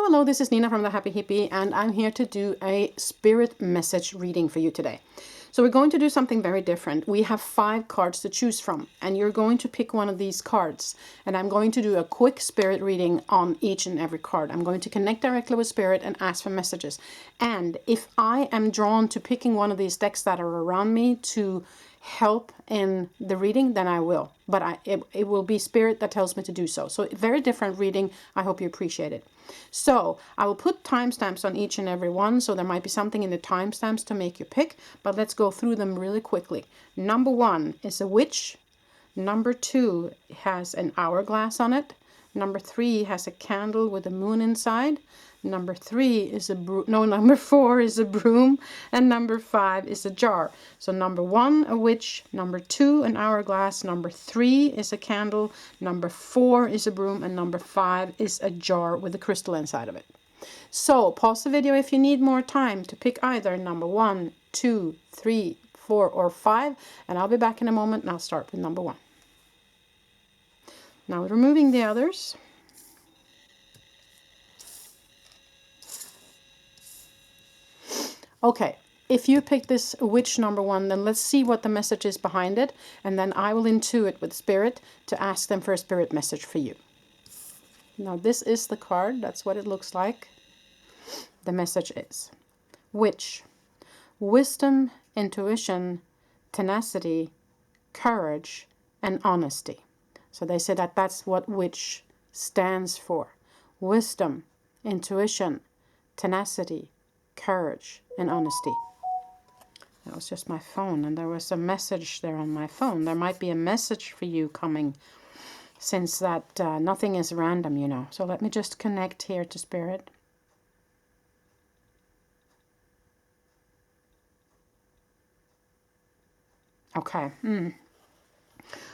Hello, this is Nina from the Happy Hippie, and I'm here to do a spirit message reading for you today. So we're going to do something very different. We have 5 cards to choose from, and you're going to pick one of these cards, and I'm going to do a quick spirit reading on each and every card. I'm going to connect directly with spirit and ask for messages. And if I am drawn to picking one of these decks that are around me to help in the reading, then I will. But it will be spirit that tells me to do so. So very different reading. I hope you appreciate it. So I will put timestamps on each and every one. So there might be something in the timestamps to make you pick. But let's go through them really quickly. Number 1 is a witch. Number 2 has an hourglass on it. Number 3 has a candle with a moon inside. Number 3 is number 4 is a broom, and number 5 is a jar. So number 1, a witch. Number 2, an hourglass. Number 3 is a candle. Number 4 is a broom, and number 5 is a jar with a crystal inside of it. So pause the video if you need more time to pick either number 1, 2, 3, 4, or 5, and I'll be back in a moment, and I'll start with number 1. Now removing the others. Okay, if you pick this witch number 1, then let's see what the message is behind it, and then I will intuit with spirit to ask them for a spirit message for you. Now this is the card, that's what it looks like. The message is witch, wisdom, intuition, tenacity, courage, and honesty. So they say that that's what witch stands for. Wisdom, intuition, tenacity, courage, and honesty. That was just my phone, and there was a message there on my phone. There might be a message for you coming, since that nothing is random, you know. So let me just connect here to spirit. Okay.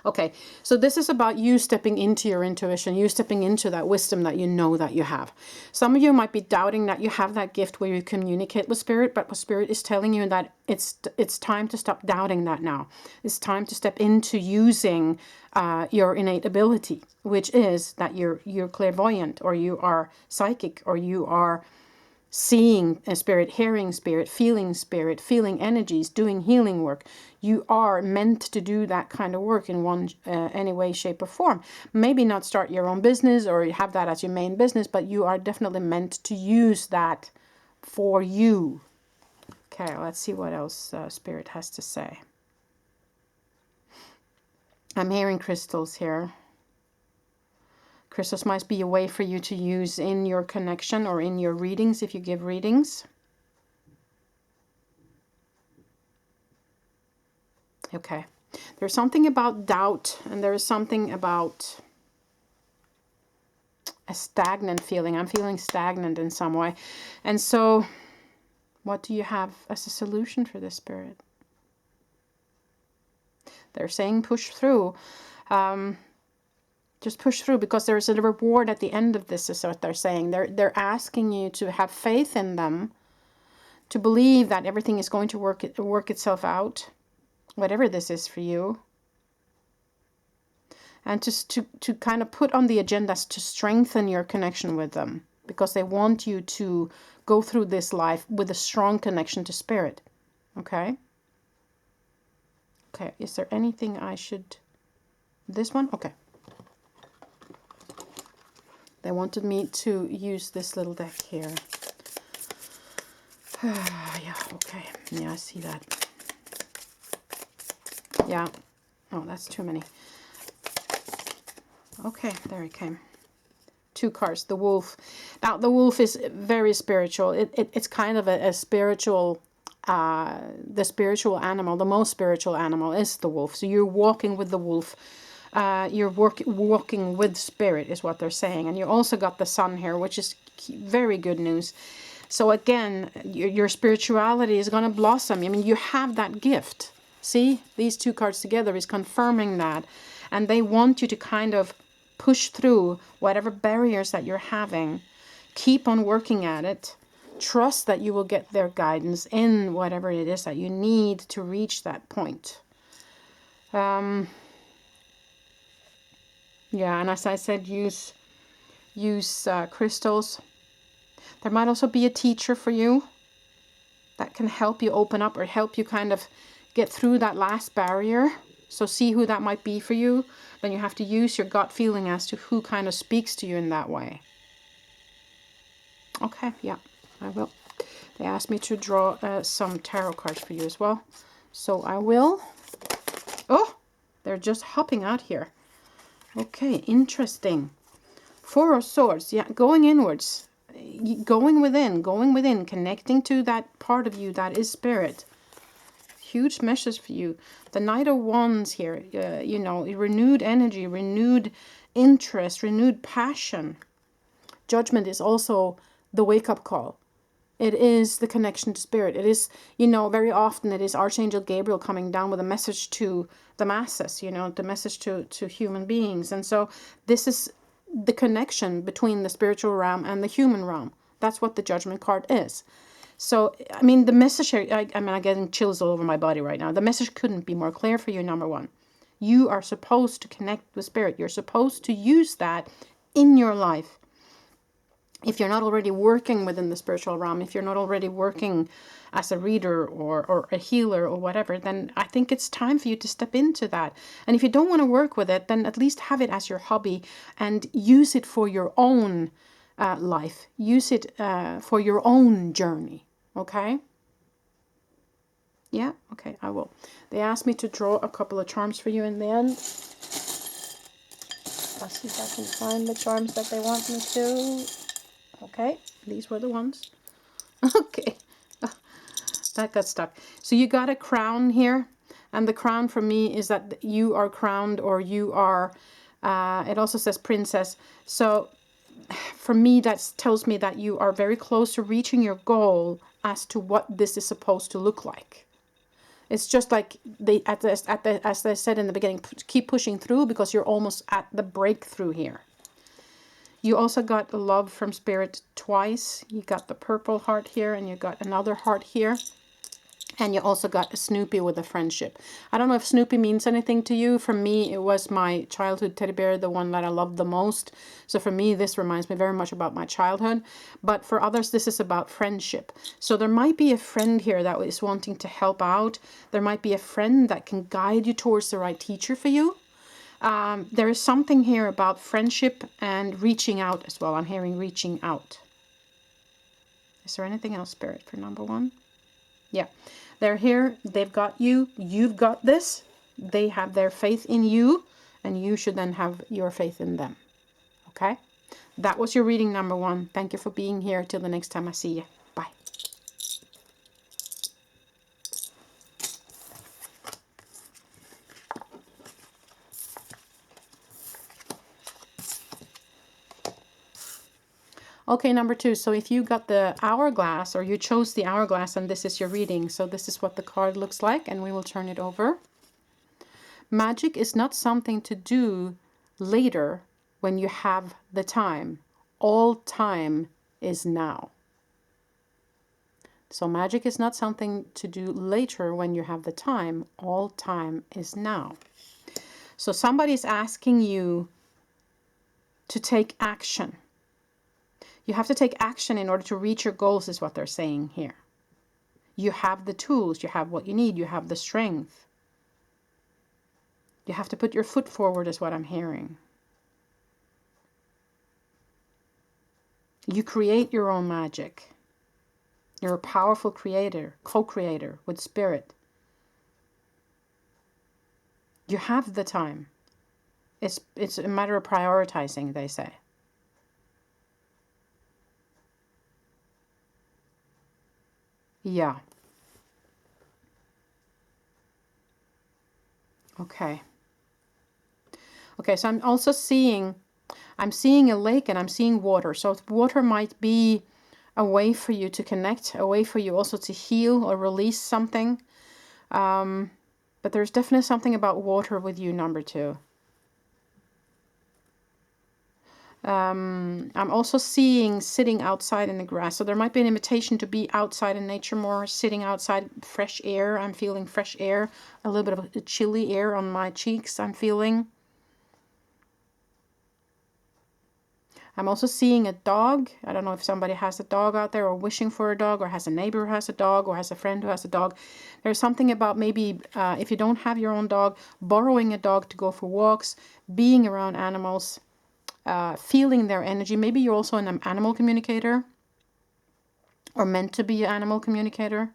Okay, so this is about you stepping into your intuition, you stepping into that wisdom that you know that you have. Some of you might be doubting that you have that gift where you communicate with spirit, but spirit is telling you that it's time to stop doubting that now. It's time to step into using your innate ability, which is that you're clairvoyant, or you are psychic, or you are seeing a spirit, hearing spirit, feeling energies, doing healing work. You are meant to do that kind of work in one any way, shape, or form. Maybe not start your own business or have that as your main business, but you are definitely meant to use that for you. Okay, let's see what else spirit has to say. I'm hearing crystals here. Crystals might be a way for you to use in your connection or in your readings if you give readings. Okay. There's something about doubt, and there is something about a stagnant feeling. I'm feeling stagnant in some way. And so, what do you have as a solution for this, spirit? They're saying push through. Just push through, because there's a reward at the end of this, is what they're saying. They're asking you to have faith in them, to believe that everything is going to work itself out, whatever this is for you. And to kind of put on the agenda to strengthen your connection with them, because they want you to go through this life with a strong connection to spirit. Okay? Okay, is there anything I should... This one? Okay. They wanted me to use this little deck here. Yeah, okay. Yeah, I see that. Yeah. Oh, that's too many. Okay, there it came. 2 cards. The wolf. Now, the wolf is very spiritual. It's kind of a spiritual... the spiritual animal, the most spiritual animal is the wolf. So you're walking with the wolf. You're walking with spirit is what they're saying. And you also got the sun here, which is very good news. So again, your spirituality is going to blossom. I mean, you have that gift. See, these 2 cards together is confirming that. And they want you to kind of push through whatever barriers that you're having. Keep on working at it. Trust that you will get their guidance in whatever it is that you need to reach that point. Yeah, and as I said, use crystals. There might also be a teacher for you that can help you open up or help you kind of get through that last barrier. So see who that might be for you. Then you have to use your gut feeling as to who kind of speaks to you in that way. Okay, yeah, I will. They asked me to draw some tarot cards for you as well. So I will. Oh, they're just hopping out here. Okay, interesting. Four of Swords, yeah, going inwards. Going within, connecting to that part of you that is spirit. Huge message for you. The Knight of Wands here, you know, renewed energy, renewed interest, renewed passion. Judgment is also the wake-up call. It is the connection to spirit. It is, you know, very often it is Archangel Gabriel coming down with a message to the masses, you know, the message to human beings. And so this is the connection between the spiritual realm and the human realm. That's what the Judgment card is. So, I mean, the message here, I'm getting chills all over my body right now. The message couldn't be more clear for you, number one. You are supposed to connect with spirit. You're supposed to use that in your life. If you're not already working within the spiritual realm, if you're not already working as a reader or a healer or whatever, then I think it's time for you to step into that. And if you don't want to work with it, then at least have it as your hobby and use it for your own life. Use it for your own journey. Okay? Yeah? Okay, I will. They asked me to draw a couple of charms for you in the end. I'll see if I can find the charms that they want me to. Okay, these were the ones. Okay, that got stuck. So you got a crown here. And the crown for me is that you are crowned, or you are, it also says princess. So for me, that tells me that you are very close to reaching your goal as to what this is supposed to look like. It's just like as I said in the beginning, keep pushing through because you're almost at the breakthrough here. You also got love from spirit twice. You got the purple heart here, and you got another heart here. And you also got a Snoopy with a friendship. I don't know if Snoopy means anything to you. For me, it was my childhood teddy bear, the one that I loved the most. So for me, this reminds me very much about my childhood. But for others, this is about friendship. So there might be a friend here that is wanting to help out. There might be a friend that can guide you towards the right teacher for you. There is something here about friendship and reaching out as well. I'm hearing reaching out. Is there anything else, Spirit, for number one? Yeah. They're here. They've got you. You've got this. They have their faith in you. And you should then have your faith in them. Okay? That was your reading, number one. Thank you for being here. Till the next time I see you. Bye. Okay, number two. So if you got the hourglass, or you chose the hourglass, and this is your reading. So this is what the card looks like, and we will turn it over. Magic is not something to do later when you have the time. All time is now. So magic is not something to do later when you have the time. All time is now. So somebody's asking you to take action. You have to take action in order to reach your goals, is what they're saying here. You have the tools, you have what you need, you have the strength. You have to put your foot forward, is what I'm hearing. You create your own magic. You're a powerful creator, co-creator with spirit. You have the time. It's a matter of prioritizing, they say. Yeah. Okay. Okay, so I'm also seeing a lake, and I'm seeing water. So water might be a way for you to connect, a way for you also to heal or release something. But there's definitely something about water with you, number two. I'm also seeing sitting outside in the grass. So there might be an invitation to be outside in nature more, sitting outside, fresh air. I'm feeling fresh air, a little bit of a chilly air on my cheeks I'm feeling. I'm also seeing a dog. I don't know if somebody has a dog out there or wishing for a dog or has a neighbor who has a dog or has a friend who has a dog. There's something about maybe if you don't have your own dog, borrowing a dog to go for walks, being around animals, feeling their energy. Maybe you're also an animal communicator or meant to be an animal communicator.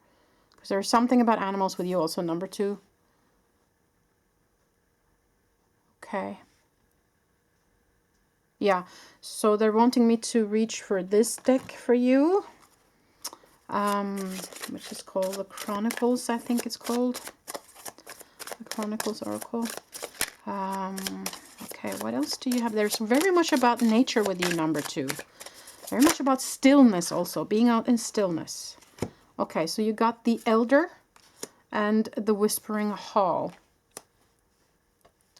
Because there's something about animals with you also, number 2. Okay. Yeah, so they're wanting me to reach for this deck for you, which is called the Chronicles, I think it's called. The Chronicles Oracle. Okay, what else do you have? There's very much about nature with you, number 2. Very much about stillness also, being out in stillness. Okay, so you got the Elder and the Whispering Hall.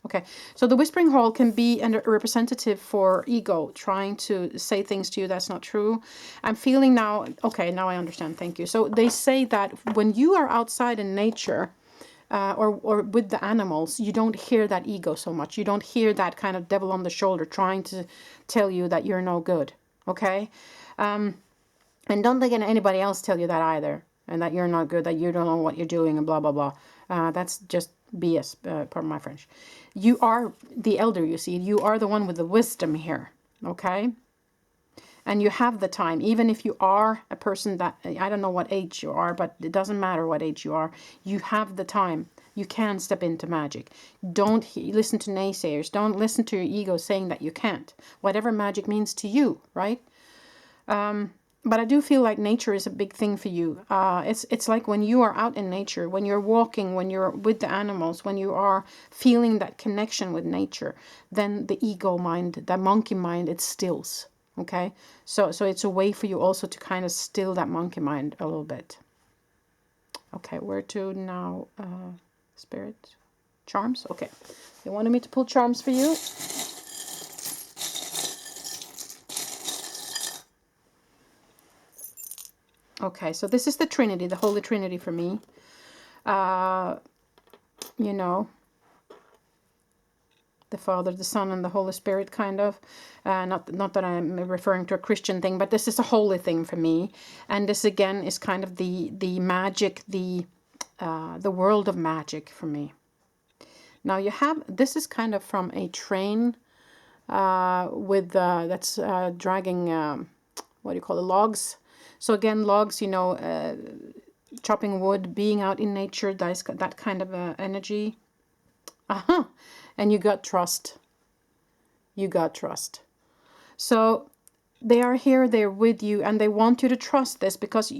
Okay, so the Whispering Hall can be a representative for ego, trying to say things to you that's not true. I'm feeling now, okay, now I understand, thank you. So they say that when you are outside in nature, or with the animals, you don't hear that ego so much. You don't hear that kind of devil on the shoulder trying to tell you that you're no good, okay? And don't let anybody else tell you that either, and that you're not good, that you don't know what you're doing, and blah, blah, blah. That's just BS, pardon my French. You are the elder, you see. You are the one with the wisdom here, okay? And you have the time, even if you are a person that, I don't know what age you are, but it doesn't matter what age you are. You have the time. You can step into magic. Don't listen to naysayers. Don't listen to your ego saying that you can't. Whatever magic means to you, right? But I do feel like nature is a big thing for you. It's like when you are out in nature, when you're walking, when you're with the animals, when you are feeling that connection with nature, then the ego mind, the monkey mind, it stills. Okay, so it's a way for you also to kind of still that monkey mind a little bit. Okay, where to now? Spirit charms. Okay, they wanted me to pull charms for you. Okay, so this is the Trinity, the Holy Trinity for me. You know, the Father, the Son, and the Holy Spirit, kind of. Not that I'm referring to a Christian thing, but this is a holy thing for me. And this again is kind of the magic, the world of magic for me. Now you have, this is kind of from a train with that's dragging what do you call it, logs. So again, logs, you know, chopping wood, being out in nature, that kind of energy. And you got trust. You got trust. So they are here, they're with you, and they want you to trust this, because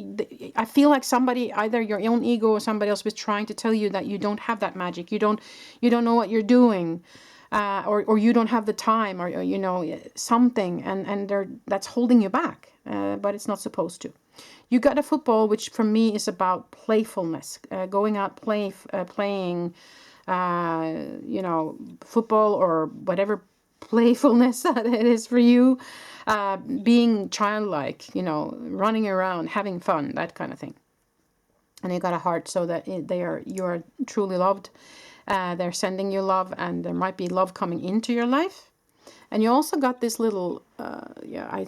I feel like somebody, either your own ego or somebody else, was trying to tell you that you don't have that magic. You don't know what you're doing, or you don't have the time, or you know, something, and that's holding you back. But it's not supposed to. You got a football, which for me is about playfulness, going out playing, you know, football or whatever playfulness that it is for you, being childlike, you know, running around, having fun, that kind of thing. And you got a heart, so that you are truly loved. They're sending you love, and there might be love coming into your life. And you also got this little, I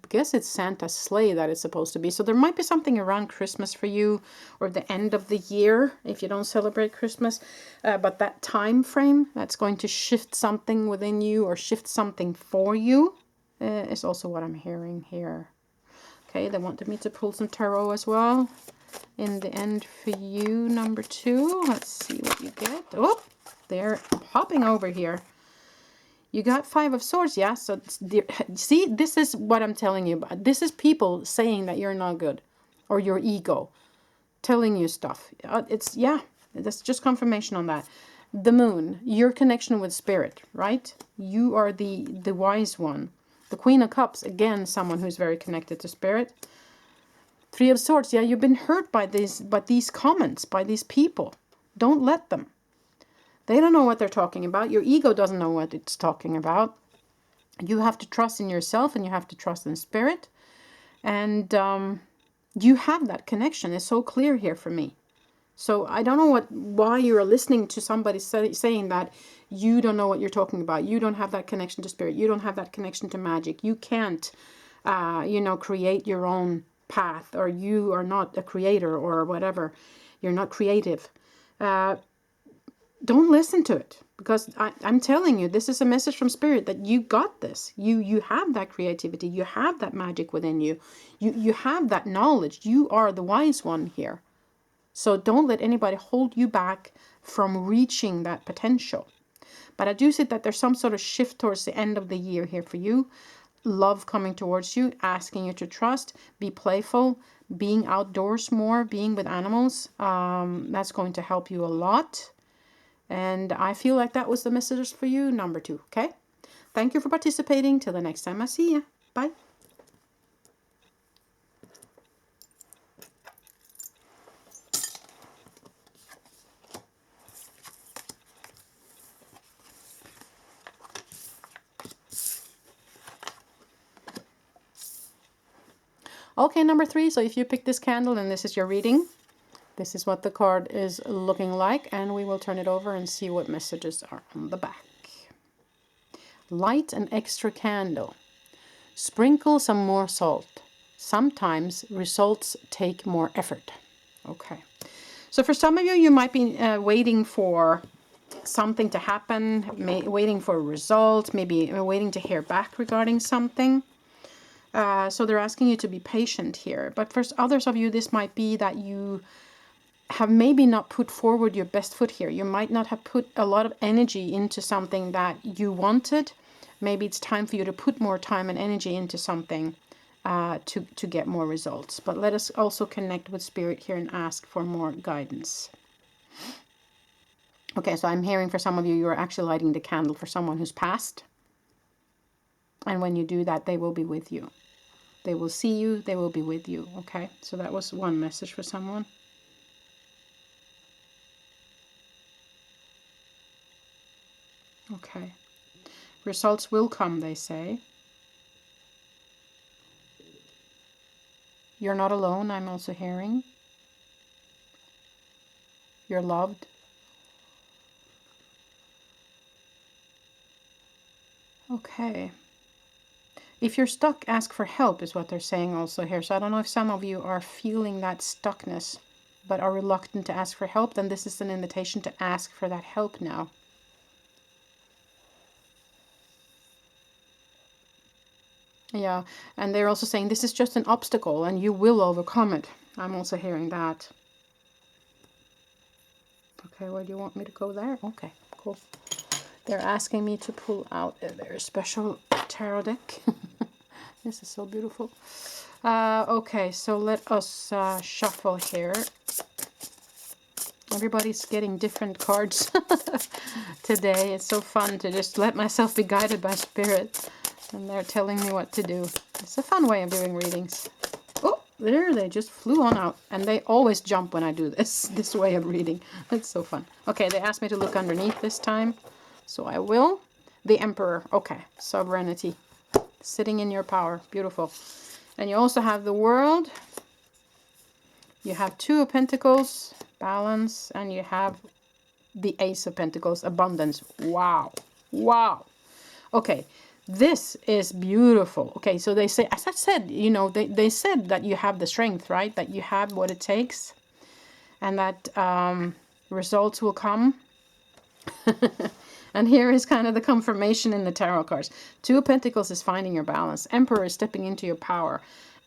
guess it's Santa's sleigh that it's supposed to be. So there might be something around Christmas for you, or the end of the year if you don't celebrate Christmas. But that time frame, that's going to shift something within you, or shift something for you, is also what I'm hearing here. Okay, they wanted me to pull some tarot as well. In the end for you, number 2. Let's see what you get. Oh, they're hopping over here. You got 5 of Swords, yeah? So, see, this is what I'm telling you about. This is people saying that you're not good, or your ego telling you stuff. That's just confirmation on that. The Moon, your connection with Spirit, right? You are the wise one. The Queen of Cups, again, someone who's very connected to Spirit. 3 of Swords, yeah, you've been hurt by these comments, by these people. Don't let them. They don't know what they're talking about. Your ego doesn't know what it's talking about. You have to trust in yourself, and you have to trust in Spirit. And you have that connection. It's so clear here for me. So I don't know why you're listening to somebody saying that you don't know what you're talking about. You don't have that connection to spirit. You don't have that connection to magic. You can't, create your own path, or you are not a creator or whatever. You're not creative. Don't listen to it, because I'm telling you, this is a message from spirit that you got this. You have that creativity. You have that magic within you. You have that knowledge. You are the wise one here. So don't let anybody hold you back from reaching that potential. But I do see that there's some sort of shift towards the end of the year here for you. Love coming towards you, asking you to trust, be playful, being outdoors more, being with animals. That's going to help you a lot. And I feel like that was the message for you, number 2. Okay? Thank you for participating. Till the next time I see you. Bye. Okay, number 3. So if you pick this candle and this is your reading, this is what the card is looking like. And we will turn it over and see what messages are on the back. Light an extra candle. Sprinkle some more salt. Sometimes results take more effort. Okay. So for some of you, you might be waiting for something to happen, waiting for a result, maybe waiting to hear back regarding something. So they're asking you to be patient here. But for others of you, this might be that you have maybe not put forward your best foot here. You might not have put a lot of energy into something that you wanted. Maybe it's time for you to put more time and energy into something to get more results. But let us also connect with spirit here and ask for more guidance. Okay, so I'm hearing for some of you, you're actually lighting the candle for someone who's passed. And when you do that, they will be with you. They will see you, they will be with you. Okay, so that was one message for someone. Okay. Results will come, they say. You're not alone, I'm also hearing. You're loved. Okay. If you're stuck, ask for help is what they're saying also here. So I don't know if some of you are feeling that stuckness, but are reluctant to ask for help, then this is an invitation to ask for that help now. Yeah, and they're also saying this is just an obstacle and you will overcome it. I'm also hearing that. Okay, where do you want me to go there? Okay, cool. They're asking me to pull out a very special tarot deck. This is so beautiful. Okay, so let us shuffle here. Everybody's getting different cards today. It's so fun to just let myself be guided by spirit. And they're telling me what to do. It's a fun way of doing readings. Oh, there they just flew on out. And they always jump when I do this way of reading. It's so fun. Okay, they asked me to look underneath this time. So I will. The Emperor. Okay, sovereignty. Sitting in your power. Beautiful. And you also have the World. You have 2 of Pentacles. Balance. And you have the Ace of Pentacles. Abundance. Wow. Wow. Okay. This is beautiful. Okay, so they say, as I said, you know, they said that you have the strength, right? That you have what it takes. And that results will come. And here is kind of the confirmation in the tarot cards. 2 of Pentacles is finding your balance. Emperor is stepping into your power.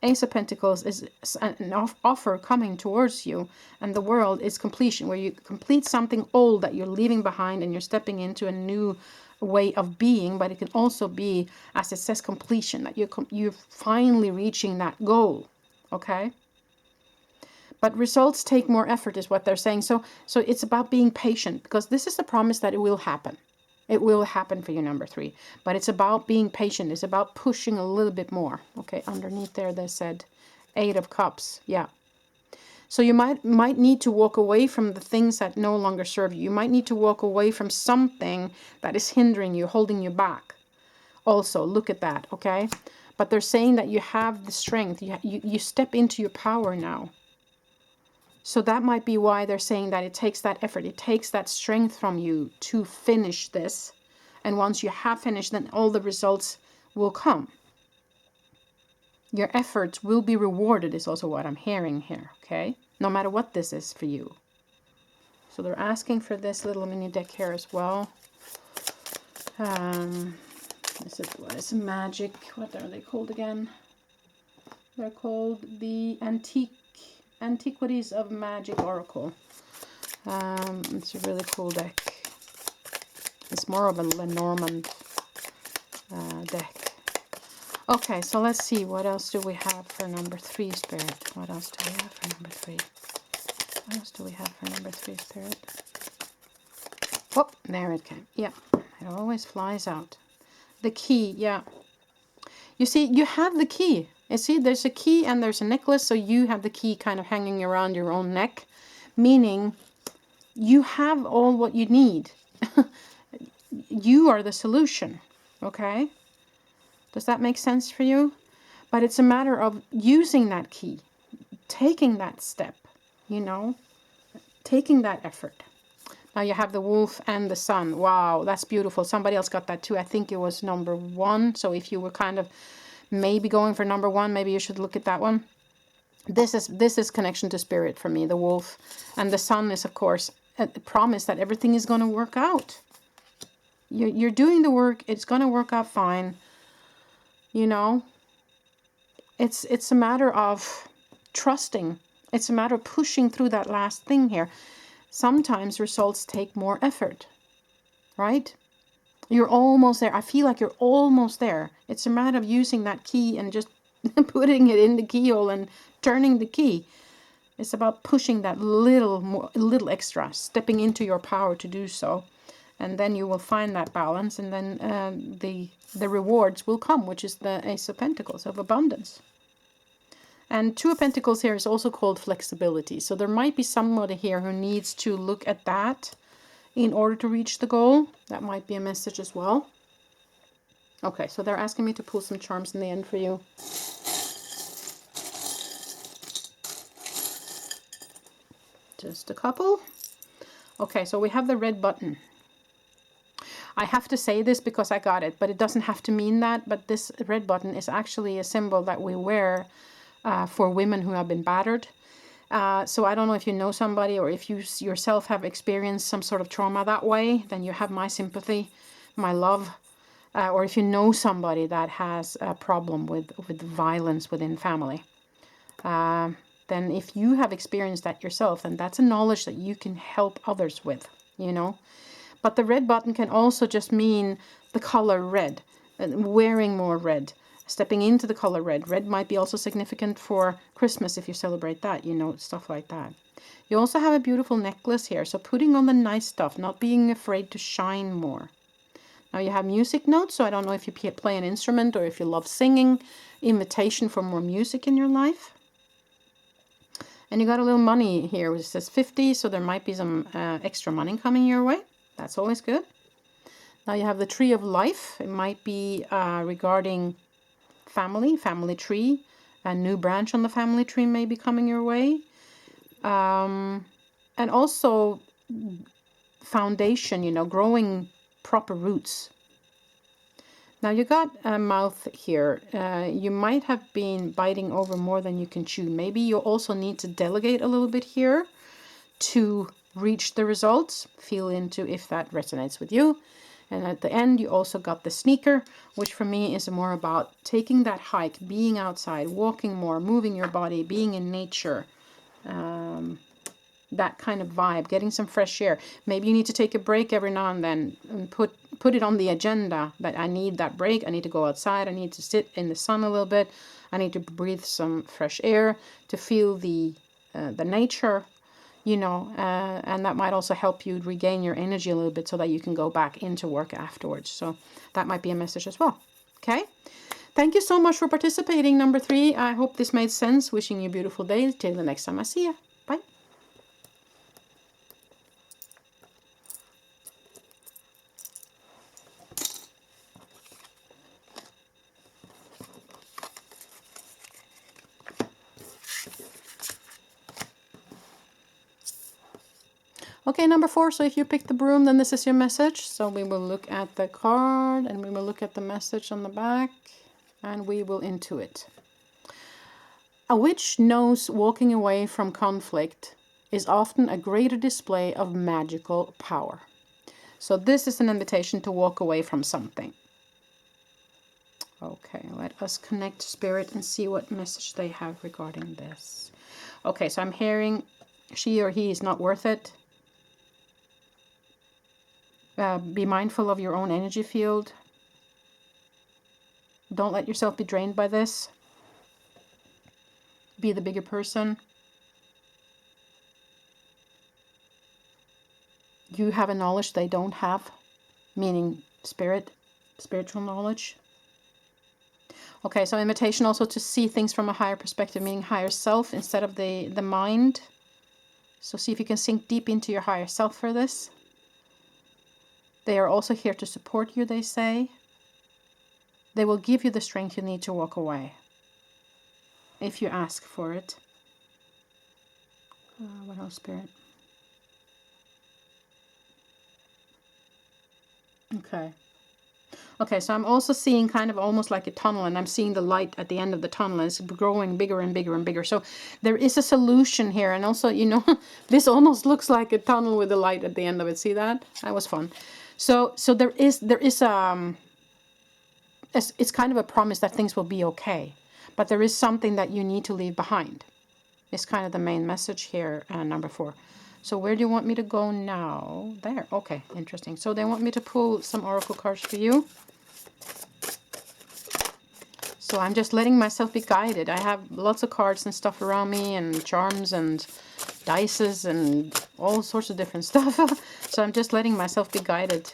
Ace of Pentacles is an offer coming towards you. And the World is completion, where you complete something old that you're leaving behind and you're stepping into a new way of being. But it can also be, as it says, completion, that you're finally reaching that goal. Okay? But results take more effort is what they're saying. So it's about being patient, because this is the promise that it will happen. It will happen for you, number 3. But it's about being patient. It's about pushing a little bit more. Okay, underneath there they said 8 of Cups. Yeah. So you might need to walk away from the things that no longer serve you. You might need to walk away from something that is hindering you, holding you back. Also, look at that, okay? But they're saying that you have the strength. You step into your power now. So that might be why they're saying that it takes that effort, it takes that strength from you to finish this. And once you have finished, then all the results will come. Your efforts will be rewarded is also what I'm hearing here, okay? No matter what this is for you. So they're asking for this little mini deck here as well. What is magic? What are they called again? They're called the Antiquities of Magic Oracle. It's a really cool deck. It's more of a Lenormand deck. Okay, so let's see. What else do we have for number 3, Spirit? What else do we have for number 3? What else do we have for number 3, Spirit? Oh, there it came. Yeah, it always flies out. The key, yeah. You see, you have the key. You see, there's a key and there's a necklace, so you have the key kind of hanging around your own neck, meaning you have all what you need. You are the solution, okay? Does that make sense for you? But it's a matter of using that key, taking that step, you know, taking that effort. Now you have the wolf and the sun. Wow, that's beautiful. Somebody else got that too. I think it was number 1. So if you were kind of maybe going for number 1, maybe you should look at that one. This is connection to spirit for me, the wolf. And the sun is, of course, a promise that everything is going to work out. You're doing the work. It's going to work out fine. You know, it's a matter of trusting. It's a matter of pushing through that last thing here. Sometimes results take more effort, right? You're almost there. I feel like you're almost there. It's a matter of using that key and just putting it in the keyhole and turning the key. It's about pushing that little extra, stepping into your power to do so. And then you will find that balance, and then the rewards will come, which is the Ace of Pentacles, of abundance. And 2 of Pentacles here is also called flexibility. So there might be somebody here who needs to look at that in order to reach the goal. That might be a message as well. Okay, so they're asking me to pull some charms in the end for you. Just a couple. Okay, so we have the red button. I have to say this because I got it, but it doesn't have to mean that. But this red button is actually a symbol that we wear for women who have been battered. So I don't know if you know somebody, or if you yourself have experienced some sort of trauma that way, then you have my sympathy, my love. Or if you know somebody that has a problem with violence within family. Then if you have experienced that yourself, then that's a knowledge that you can help others with, you know. But the red button can also just mean the color red, wearing more red, stepping into the color red. Red might be also significant for Christmas if you celebrate that, you know, stuff like that. You also have a beautiful necklace here. So putting on the nice stuff, not being afraid to shine more. Now you have music notes, so I don't know if you play an instrument or if you love singing, invitation for more music in your life. And you got a little money here, which says 50, so there might be some extra money coming your way. That's always good. Now you have the Tree of Life. It might be regarding family tree. A new branch on the family tree may be coming your way. And also foundation, you know, growing proper roots. Now you got a mouth here. You might have been biting over more than you can chew. Maybe you also need to delegate a little bit here to reach the results. Feel into if that resonates with you. And at the end, you also got the sneaker, which for me is more about taking that hike, being outside, walking more, moving your body, being in nature. That kind of vibe, getting some fresh air. Maybe you need to take a break every now and then and put it on the agenda that I need that break. I need to go outside. I need to sit in the sun a little bit. I need to breathe some fresh air to feel the nature, you know, and that might also help you regain your energy a little bit so that you can go back into work afterwards. So that might be a message as well. Okay. Thank you so much for participating, number 3. I hope this made sense. Wishing you a beautiful day. Till the next time I see you. Bye. Okay, number 4. So if you pick the broom, then this is your message. So we will look at the card and we will look at the message on the back and we will intuit. A witch knows walking away from conflict is often a greater display of magical power. So this is an invitation to walk away from something. Okay, let us connect to Spirit and see what message they have regarding this. Okay, so I'm hearing she or he is not worth it. Be mindful of your own energy field. Don't let yourself be drained by this. Be the bigger person. You have a knowledge they don't have, meaning spiritual knowledge. Okay, so invitation also to see things from a higher perspective, meaning higher self instead of the mind. So see if you can sink deep into your higher self for this. They are also here to support you, they say. They will give you the strength you need to walk away, if you ask for it. What else, Spirit? Okay. Okay, so I'm also seeing kind of almost like a tunnel, and I'm seeing the light at the end of the tunnel, and it's growing bigger and bigger and bigger. So there is a solution here, and also, you know, this almost looks like a tunnel with a light at the end of it. See that? That was fun. So there is it's kind of a promise that things will be okay, but there is something that you need to leave behind. It's kind of the main message here, number 4. So where do you want me to go now? There. Okay, interesting. So they want me to pull some oracle cards for you. So I'm just letting myself be guided. I have lots of cards and stuff around me, and charms and dices and all sorts of different stuff. So I'm just letting myself be guided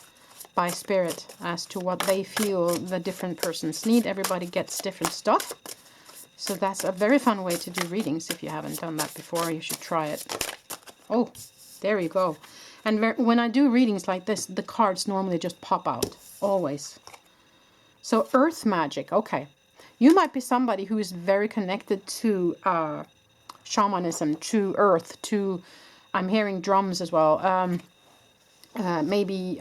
by Spirit as to what they feel the different persons need. Everybody gets different stuff. So that's a very fun way to do readings. If you haven't done that before, you should try it. Oh, there you go. And when I do readings like this, the cards normally just pop out. Always. So earth magic. Okay. You might be somebody who is very connected to shamanism, to earth, to, I'm hearing drums as well. Maybe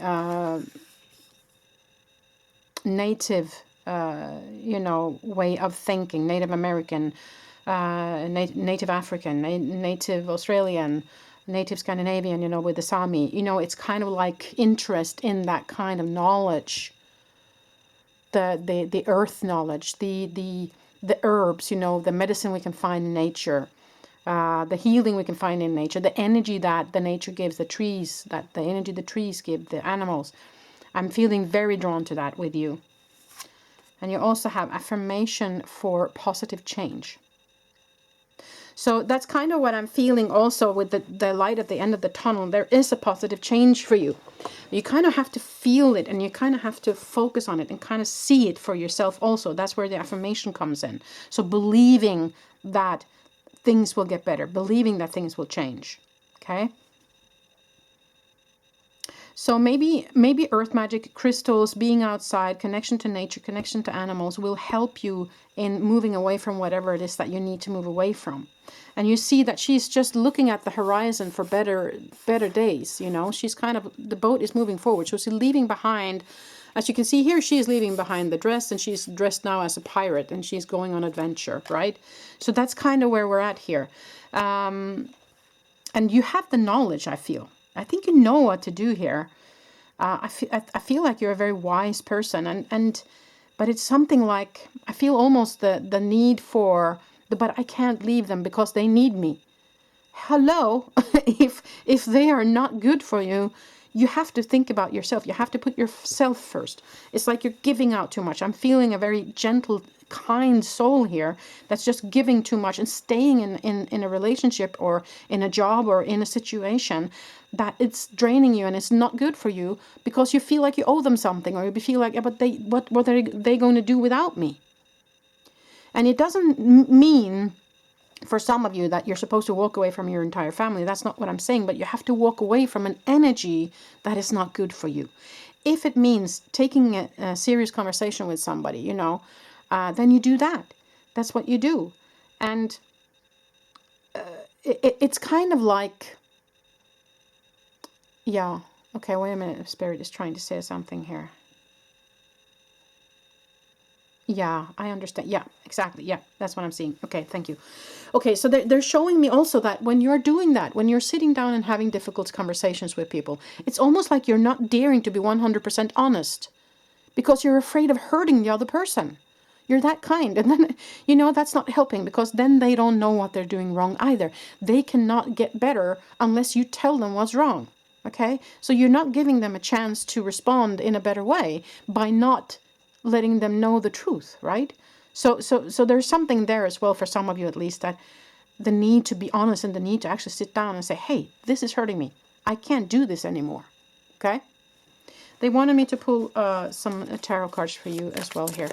native, you know, way of thinking, Native American, Native African, Native Australian, Native Scandinavian, you know, with the Sami. You know, it's kind of like interest in that kind of knowledge. The earth knowledge, the herbs, you know, the medicine we can find in nature, the healing we can find in nature, the energy that the nature gives, the trees, that the energy the trees give, the animals. I'm feeling very drawn to that with you. And you also have affirmation for positive change. So that's kind of what I'm feeling also with the light at the end of the tunnel. There is a positive change for you. You kind of have to feel it, and you kind of have to focus on it and kind of see it for yourself also. That's where the affirmation comes in. So believing that things will get better, believing that things will change. Okay? So maybe earth magic, crystals, being outside, connection to nature, connection to animals will help you in moving away from whatever it is that you need to move away from. And you see that she's just looking at the horizon for better days, you know. She's kind of, the boat is moving forward. So she's leaving behind, as you can see here, she is leaving behind the dress, and she's dressed now as a pirate, and she's going on adventure, right? So that's kind of where we're at here. And you have the knowledge, I feel. I think you know what to do here. I feel like you're a very wise person, but it's something like, I feel almost the need for, but I can't leave them because they need me. Hello, if they are not good for you, you have to think about yourself. You have to put yourself first. It's like you're giving out too much. I'm feeling a very gentle, kind soul here that's just giving too much and staying in a relationship or in a job or in a situation that it's draining you and it's not good for you because you feel like you owe them something, or you feel like, yeah, but what are they going to do without me? And it doesn't mean for some of you that you're supposed to walk away from your entire family. That's not what I'm saying, but you have to walk away from an energy that is not good for you. If it means taking a serious conversation with somebody, you know, then you do that. That's what you do. And it's kind of like, Yeah. Okay, wait a minute. Spirit is trying to say something here. Yeah, I understand. Yeah, exactly. Yeah, that's what I'm seeing. Okay, thank you. Okay, so they're showing me also that when you're doing that, when you're sitting down and having difficult conversations with people, it's almost like you're not daring to be 100% honest because you're afraid of hurting the other person. You're that kind. And then, that's not helping because then they don't know what they're doing wrong either. They cannot get better unless you tell them what's wrong. Okay? So you're not giving them a chance to respond in a better way by not letting them know the truth, right? So there's something there as well for some of you at least, that the need to be honest and the need to actually sit down and say, hey, this is hurting me. I can't do this anymore. Okay? They wanted me to pull some tarot cards for you as well here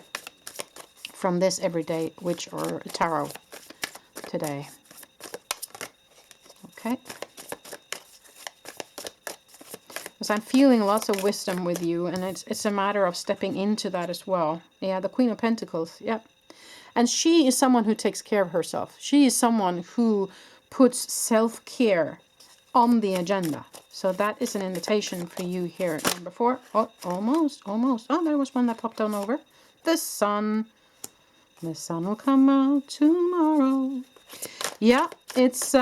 from this Everyday Witch or Tarot today. Okay. Because I'm feeling lots of wisdom with you, and it's a matter of stepping into that as well. Yeah, the Queen of Pentacles. Yep. And she is someone who takes care of herself. She is someone who puts self-care on the agenda. So that is an invitation for you here. Number 4. Oh, almost. Oh, there was one that popped on over. The sun. The sun will come out tomorrow. Yeah, it's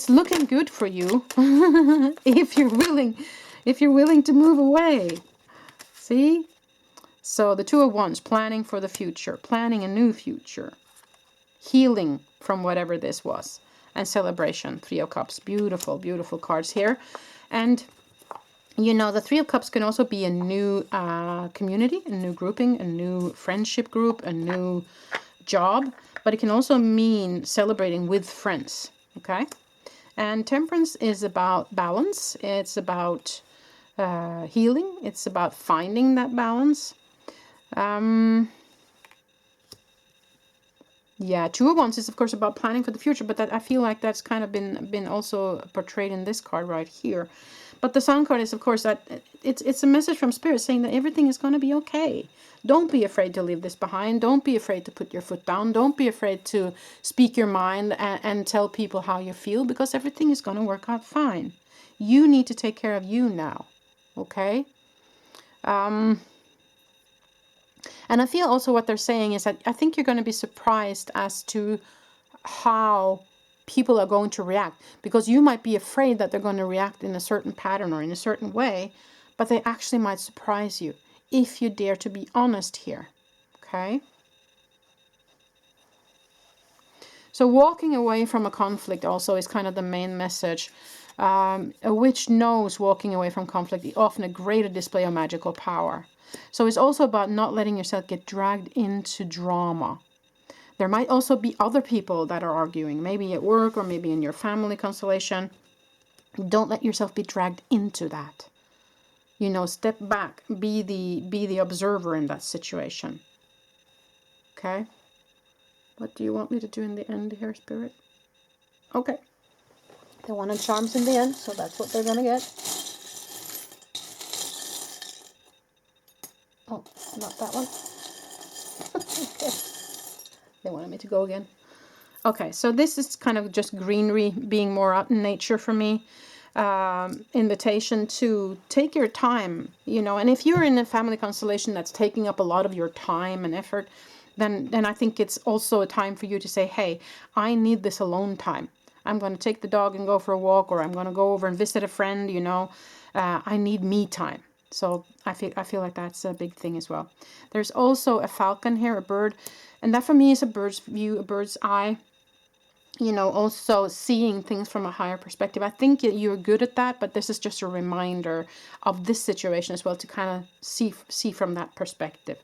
looking good for you if you're willing to move away. See? So the Two of Wands, planning for the future, planning a new future, healing from whatever this was, and celebration, Three of Cups. Beautiful, beautiful cards here. And the Three of Cups can also be a new community, a new grouping, a new friendship group, a new job, but it can also mean celebrating with friends, okay? And Temperance is about balance. It's about healing. It's about finding that balance. Yeah, Two of Wands is of course about planning for the future, but that I feel like that's kind of been also portrayed in this card right here. But the Sun card is of course that it's a message from Spirit saying that everything is going to be okay. Don't be afraid to leave this behind. Don't be afraid to put your foot down. Don't be afraid to speak your mind and tell people how you feel, because everything is going to work out fine. You need to take care of you now, okay? And I feel also what they're saying is that I think you're going to be surprised as to how people are going to react, because you might be afraid that they're going to react in a certain pattern or in a certain way, but they actually might surprise you if you dare to be honest here. Okay? So walking away from a conflict also is kind of the main message. A witch knows walking away from conflict is often a greater display of magical power. So it's also about not letting yourself get dragged into drama. There might also be other people that are arguing, maybe at work or maybe in your family constellation. Don't let yourself be dragged into that. Step back, be the observer in that situation. Okay? What do you want me to do in the end here, Spirit? Okay. They wanted charms in the end, so that's what they're going to get. Oh, not that one. Okay. They wanted me to go again. Okay, so this is kind of just greenery, being more out in nature for me. Invitation to take your time, and if you're in a family constellation that's taking up a lot of your time and effort, then I think it's also a time for you to say, hey, I need this alone time. I'm going to take the dog and go for a walk, or I'm going to go over and visit a friend, I need me time. So I feel like that's a big thing as well. There's also a falcon here, a bird, and that for me is a bird's view, a bird's eye. Also seeing things from a higher perspective. I think you're good at that, but this is just a reminder of this situation as well, to kind of see from that perspective.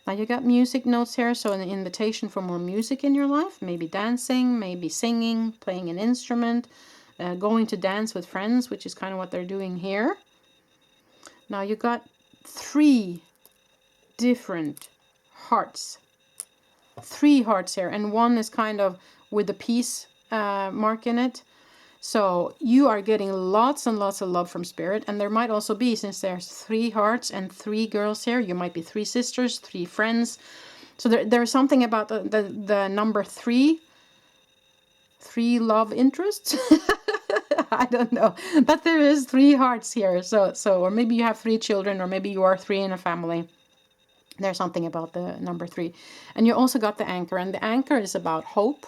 Now you got music notes here, so an invitation for more music in your life, maybe dancing, maybe singing, playing an instrument, going to dance with friends, which is kind of what they're doing here. Now you got 3 different hearts. 3 hearts here, and one is kind of with the peace mark in it. So you are getting lots and lots of love from Spirit, and there might also be, since there's 3 hearts and 3 girls here, you might be 3 sisters, 3 friends. So there's something about the number 3 love interests. I don't know, but there is 3 hearts here. So, or maybe you have 3 children, or maybe you are 3 in a family. There's something about the number 3. And you also got the anchor, and the anchor is about hope,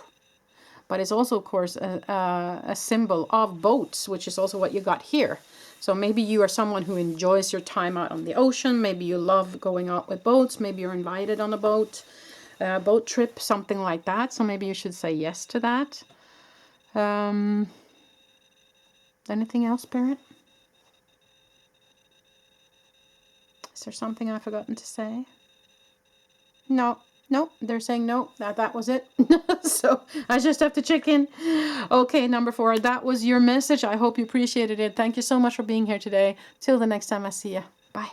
but it's also, of course, a symbol of boats, which is also what you got here. So maybe you are someone who enjoys your time out on the ocean. Maybe you love going out with boats. Maybe you're invited on a boat trip, something like that. So maybe you should say yes to that. Anything else, Spirit? Is there something I've forgotten to say? No. Nope, they're saying no, that was it. So I just have to check in. Okay, number 4, that was your message. I hope you appreciated it. Thank you so much for being here today. Till the next time I see you. Bye.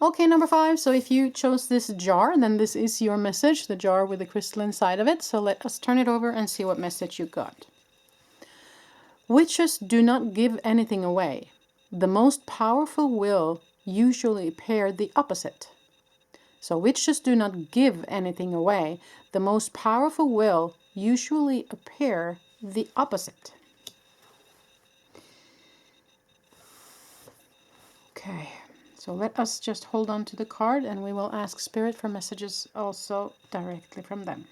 Okay, number 5. So if you chose this jar, then this is your message, the jar with the crystal inside of it. So let us turn it over and see what message you got. Witches do not give anything away. The most powerful will usually pair the opposite. So witches do not give anything away. The most powerful will usually appear the opposite. Okay. So let us just hold on to the card, and we will ask Spirit for messages also directly from them.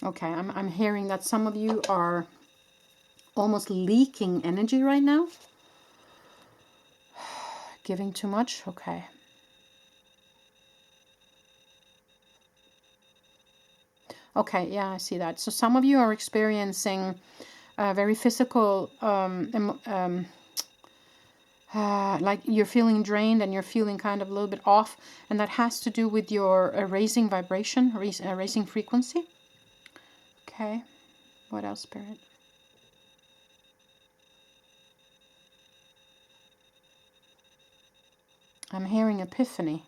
Okay, I'm hearing that some of you are almost leaking energy right now. Giving too much? Okay. Okay, yeah, I see that. So some of you are experiencing very physical, like you're feeling drained and you're feeling kind of a little bit off, and that has to do with your raising vibration, raising frequency. Okay, what else, Spirit? I'm hearing epiphany.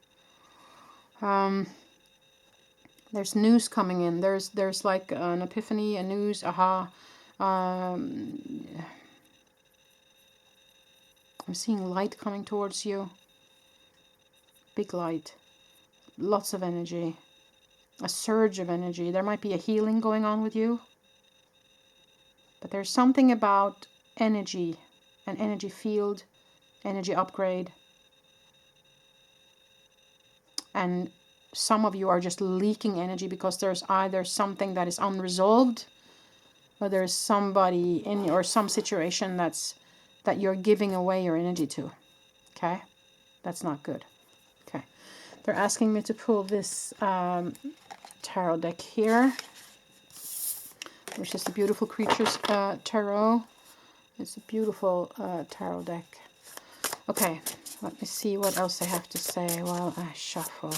There's news coming in. There's like an epiphany, a news, aha. I'm seeing light coming towards you. Big light. Lots of energy. A surge of energy. There might be a healing going on with you. But there's something about energy, an energy field, energy upgrade. And some of you are just leaking energy because there's either something that is unresolved, or there's somebody in or some situation that you're giving away your energy to. Okay, that's not good. Okay, they're asking me to pull this tarot deck here, which is the Beautiful Creatures tarot. It's a beautiful tarot deck. Okay, let me see what else I have to say while I shuffle.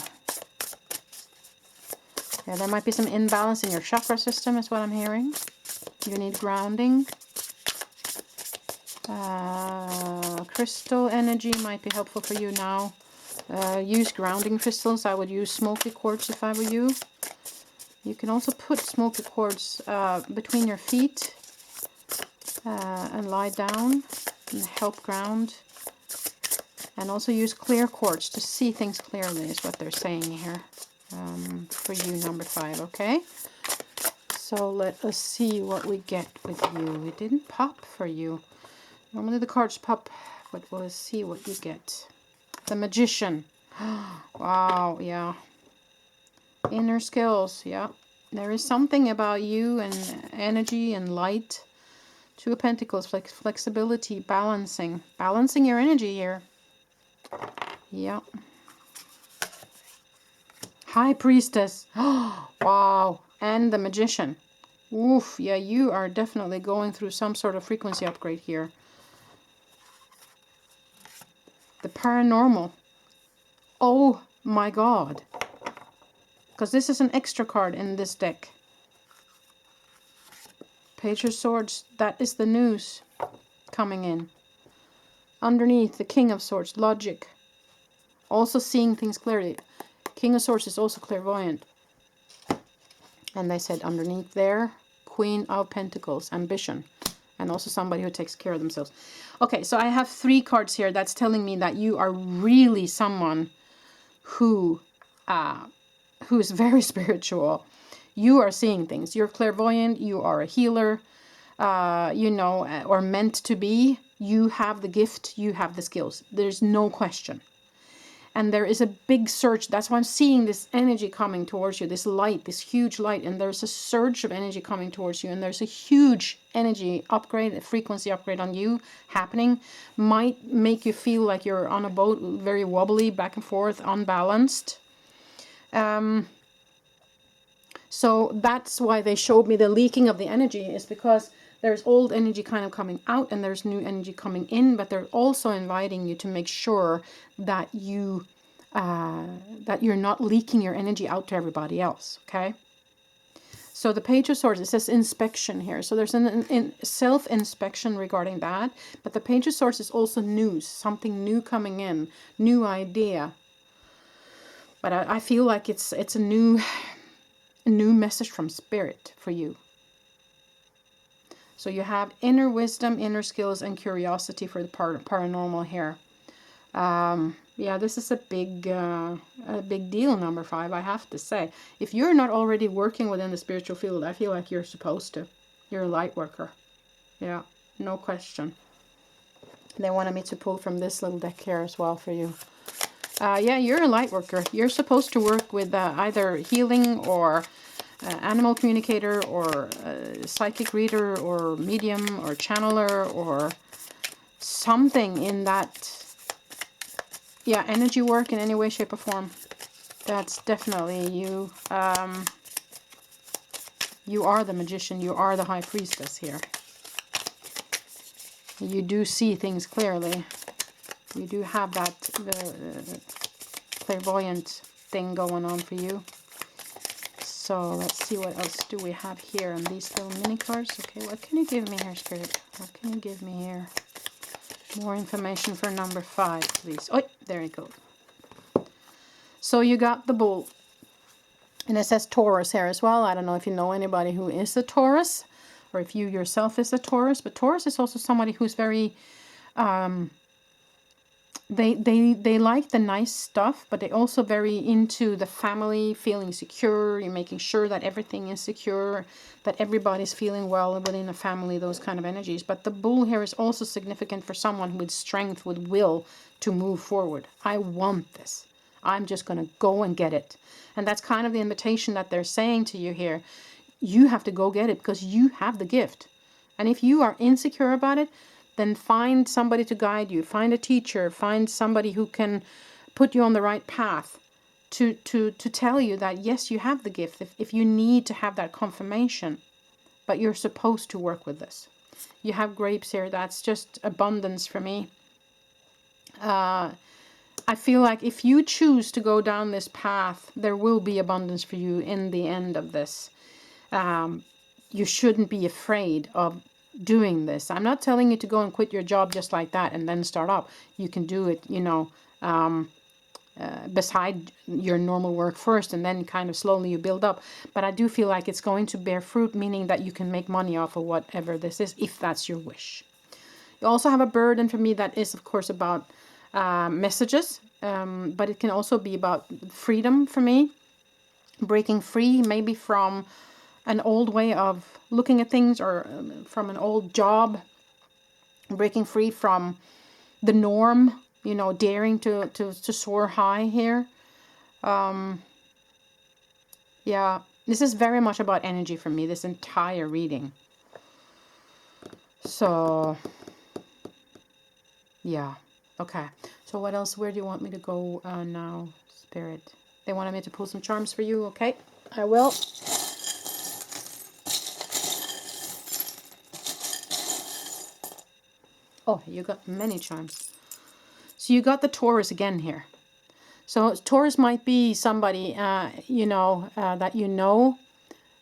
Yeah, there might be some imbalance in your chakra system, is what I'm hearing. You need grounding. Crystal energy might be helpful for you now. Use grounding crystals. I would use smoky quartz if I were you. You can also put smoky quartz between your feet and lie down and help ground. And also use clear quartz to see things clearly, is what they're saying here. For you, number 5, okay? So let us see what we get with you. It didn't pop for you. Normally the cards pop, but we'll see what you get. The Magician. Wow, yeah. Inner skills, yeah. There is something about you and energy and light. 2 of Pentacles, flexibility, balancing. Balancing your energy here. Yeah. High Priestess. Wow. And the Magician. Oof, yeah, you are definitely going through some sort of frequency upgrade here. The Paranormal. Oh my God. Because this is an extra card in this deck. Page of Swords, that is the news. coming in. Underneath, the King of Swords, logic. Also seeing things clearly. King of Swords is also clairvoyant. And they said underneath there, Queen of Pentacles, ambition. And also somebody who takes care of themselves. Okay, so I have 3 cards here that's telling me that you are really someone who is very spiritual. You are seeing things. You're clairvoyant. You are a healer, you know, or meant to be. You have the gift. You have the skills. There's no question. And there is a big surge. That's why I'm seeing this energy coming towards you, this light, this huge light. And there's a surge of energy coming towards you. And there's a huge energy upgrade, a frequency upgrade on you happening. Might make you feel like you're on a boat, very wobbly, back and forth, unbalanced. So that's why they showed me the leaking of the energy, is because there's old energy kind of coming out and there's new energy coming in, but they're also inviting you to make sure that you're not leaking your energy out to everybody else, okay? So the Page of Swords, it says inspection here. So there's an self-inspection regarding that, but the Page of Swords is also news, something new coming in, new idea. But I feel like it's a new message from Spirit for you. So you have inner wisdom, inner skills, and curiosity for the paranormal here. Yeah, this is a big deal, number 5, I have to say. If you're not already working within the spiritual field, I feel like you're supposed to. You're a light worker. Yeah, no question. They wanted me to pull from this little deck here as well for you. Yeah, you're a light worker. You're supposed to work with either healing or animal communicator or psychic reader or medium or channeler or something in that, yeah, energy work in any way, shape or form. That's definitely you. You are the magician. You are the high priestess here. You do see things clearly. You do have that clairvoyant thing going on for you. So let's see, what else do we have here on these little mini cards. Okay, what can you give me here, Spirit? What can you give me here? More information for number 5, please. Oh, there you go. So you got the Bull. And it says Taurus here as well. I don't know if you know anybody who is a Taurus, or if you yourself is a Taurus. But Taurus is also somebody who's very... They like the nice stuff, but they also very into the family, feeling secure. You're making sure that everything is secure, that everybody's feeling well within a family, those kind of energies. But the Bull here is also significant for someone with strength, with will to move forward. I want this. I'm just going to go and get it. And that's kind of the invitation that they're saying to you here. You have to go get it because you have the gift. And if you are insecure about it, then find somebody to guide you. Find a teacher. Find somebody who can put you on the right path to tell you that, yes, you have the gift. If you need to have that confirmation, but you're supposed to work with this. You have grapes here. That's just abundance for me. I feel like if you choose to go down this path, there will be abundance for you in the end of this. You shouldn't be afraid of doing this. I'm not telling you to go and quit your job just like that and then start up. You can do it, you know, beside your normal work first, and then kind of slowly you build up. But I do feel like it's going to bear fruit, meaning that you can make money off of whatever this is, if that's your wish. You also have a burden for me that is, of course, about messages, but it can also be about freedom for me. Breaking free, maybe from an old way of looking at things, or from an old job, breaking free from the norm, you know, daring to soar high here. Yeah, this is very much about energy for me, this entire reading. So, yeah, okay. So what else, where do you want me to go now, Spirit? They wanted me to pull some charms for you, okay? I will. Oh, you got many charms. So you got the Taurus again here. So Taurus might be somebody, you know, that you know,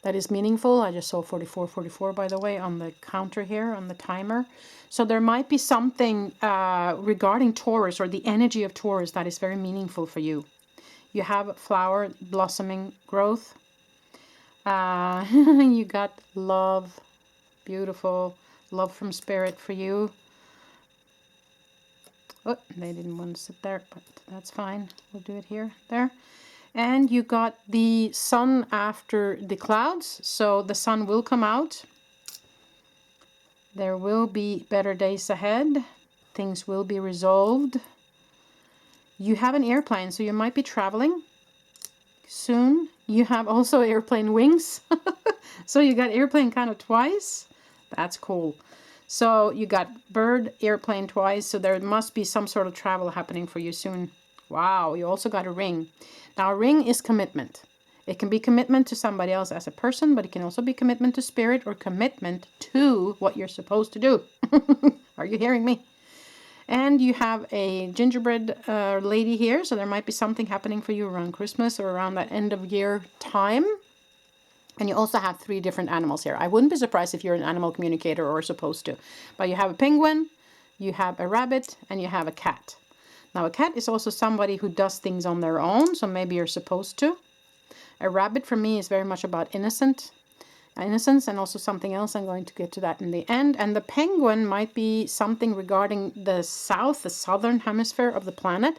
that is meaningful. I just saw 4444, by the way, on the counter here, on the timer. So there might be something regarding Taurus or the energy of Taurus that is very meaningful for you. You have flower, blossoming, growth. You got love, beautiful, love from spirit for you. Oh, they didn't want to sit there, but that's fine. We'll do it here, there. And you got the sun after the clouds, so the sun will come out. There will be better days ahead. Things will be resolved. You have an airplane, so you might be traveling soon. You have also airplane wings. So you got airplane kind of twice. That's cool. So you got bird, airplane twice. So there must be some sort of travel happening for you soon. Wow, you also got a ring. Now a ring is commitment. It can be commitment to somebody else as a person, but it can also be commitment to spirit or commitment to what you're supposed to do. Are you hearing me? And you have a gingerbread lady here, so there might be something happening for you around Christmas or around that end of year time. And you also have 3 different animals here. I wouldn't be surprised if you're an animal communicator or supposed to. But you have a penguin, you have a rabbit, and you have a cat. Now a cat is also somebody who does things on their own, so maybe you're supposed to. A rabbit for me is very much about innocence, and also something else. I'm going to get to that in the end. And the penguin might be something regarding the southern hemisphere of the planet.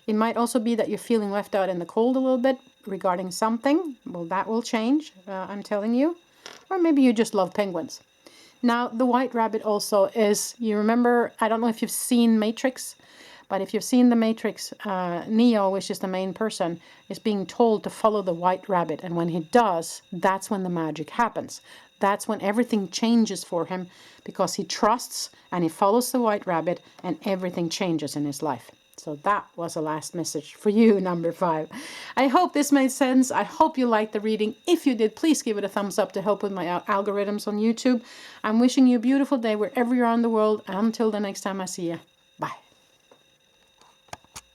It might also be that you're feeling left out in the cold a little bit regarding something. Well, that will change, I'm telling you. Or maybe you just love penguins. Now, the white rabbit also is, you remember, I don't know if you've seen Matrix, but if you've seen the Matrix, Neo, which is the main person, is being told to follow the white rabbit. And when he does, that's when the magic happens. That's when everything changes for him, because he trusts and he follows the white rabbit and everything changes in his life. So that was the last message for you, number 5. I hope this made sense. I hope you liked the reading. If you did, please give it a thumbs up to help with my algorithms on YouTube. I'm wishing you a beautiful day wherever you are in the world. Until the next time I see you. Bye.